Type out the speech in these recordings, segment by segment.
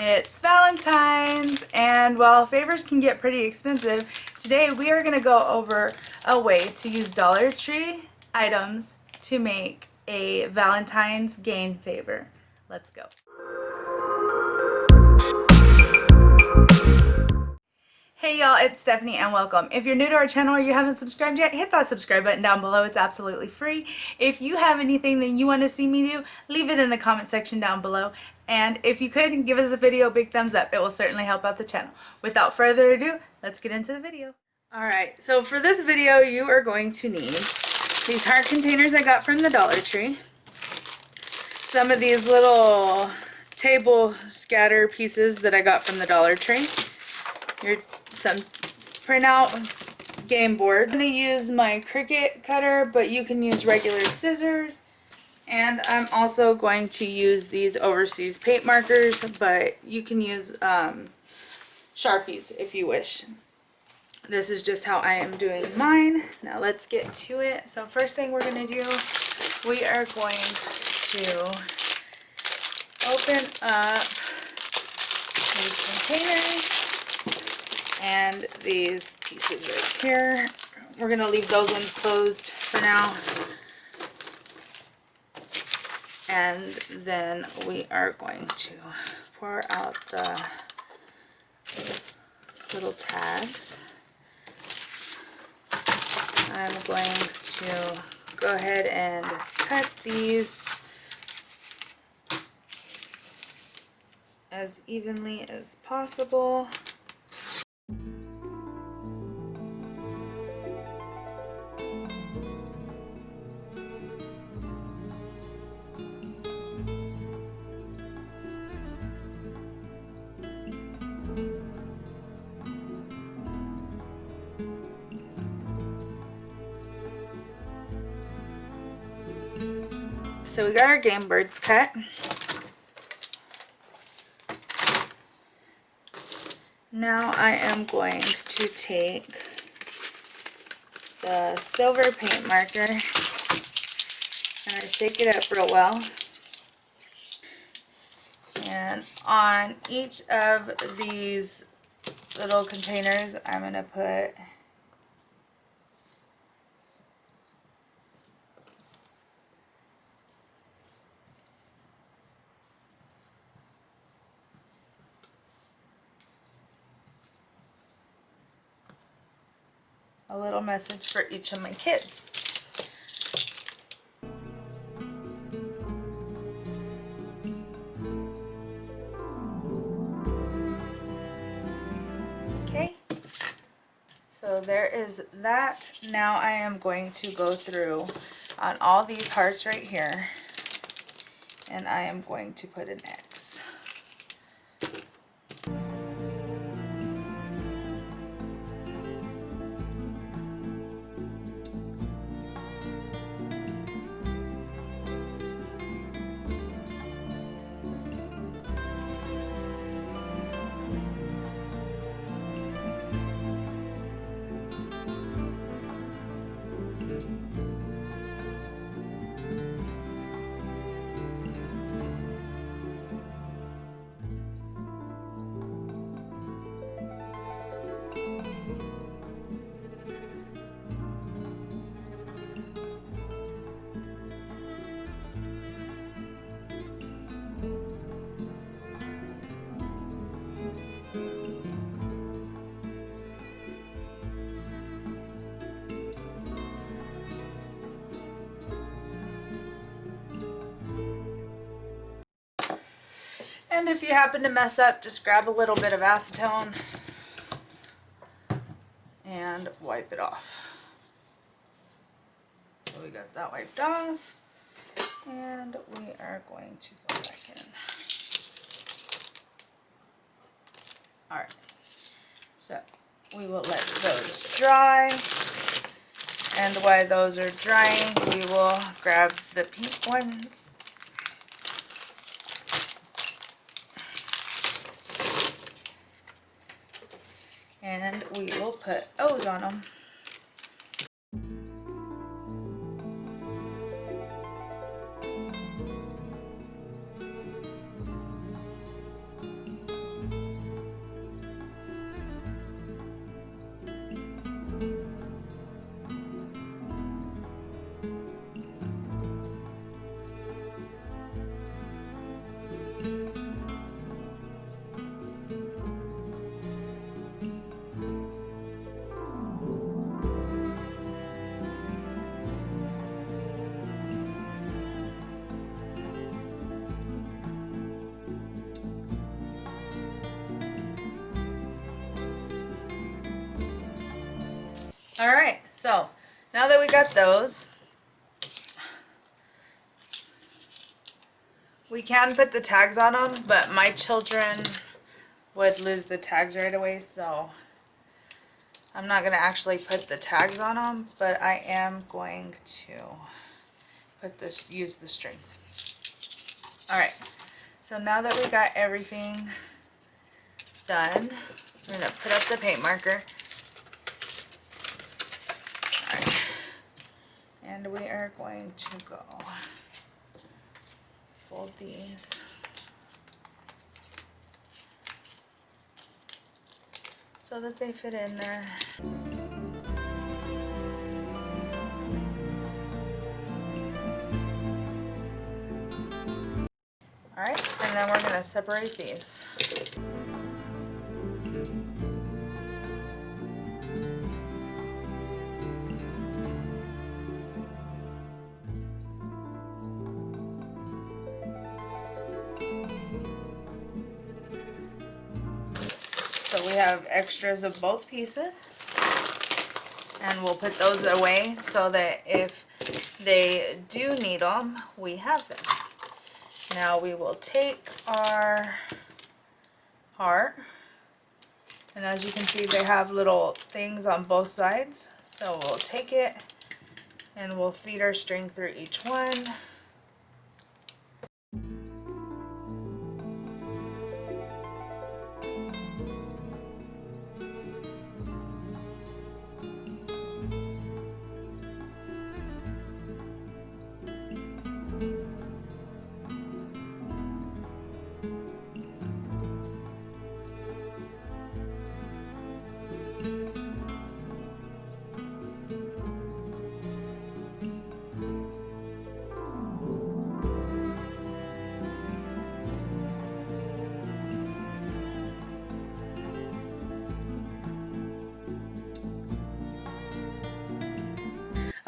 It's Valentine's, and while favors can get pretty expensive, today we are going to go over a way to use Dollar Tree items to make a Valentine's Game favor. Let's go. Hey y'all, it's Stephanie and welcome. If you're new to our channel or you haven't subscribed yet, hit that subscribe button down below. It's absolutely free. If you have anything that you want to see me do, leave it in the comment section down below. And if you could, give us a video a big thumbs up. It will certainly help out the channel. Without further ado, let's get into the video. Alright, so for this video you are going to need these heart containers I got from the Dollar Tree. Some of these little table scatter pieces that I got from the Dollar Tree. Some printout game board. I'm going to use my Cricut cutter, but you can use regular scissors. And I'm also going to use these overseas paint markers, but you can use Sharpies if you wish. This is just how I am doing mine. Now let's get to it. So first thing we're going to do, we are going to open up these containers. And these pieces right here, we're going to leave those ones closed for now. And then we are going to pour out the little tags. I'm going to go ahead and cut these as evenly as possible. So we got our game birds cut. Now I am going to take the silver paint marker and I shake it up real well. And on each of these little containers, I'm going to put a little message for each of my kids. Okay, so there is that. Now I am going to go through on all these hearts right here, and I am going to put an X. And if you happen to mess up, just grab a little bit of acetone and wipe it off. So we got that wiped off, and we are going to go back in. Alright, so we will let those dry, and while those are drying, we will grab the pink ones. And we will put O's on them. Alright, so now that we got those, we can put the tags on them, but my children would lose the tags right away, so I'm not going to actually put the tags on them, but I am going to use the strings. Alright, so now that we got everything done, we're going to put up the paint marker. Alright, and we are going to go fold these. So that they fit in there. Alright, and then we're going to separate these. So we have extras of both pieces, and we'll put those away so that if they do need them, we have them. Now we will take our heart, and as you can see they have little things on both sides, so we'll take it and we'll feed our string through each one.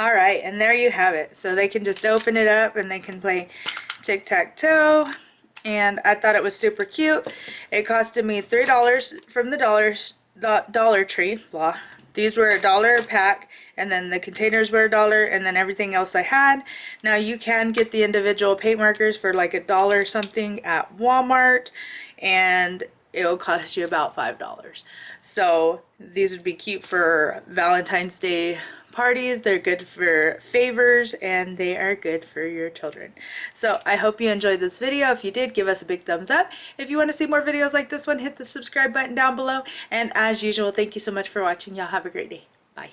Alright, and there you have it. So they can just open it up and they can play tic-tac-toe. And I thought it was super cute. It costed me $3 from the Dollar Tree. Blah. These were $1 a pack, and then the containers were $1, and then everything else I had. Now you can get the individual paint markers for like $1 something at Walmart, and it'll cost you about $5. So these would be cute for Valentine's Day parties. They're good for favors, and they are good for your children. So I hope you enjoyed this video. If you did, give us a big thumbs up. If you want to see more videos like this one, hit the subscribe button down below, and as usual, thank you so much for watching. Y'all have a great day. Bye.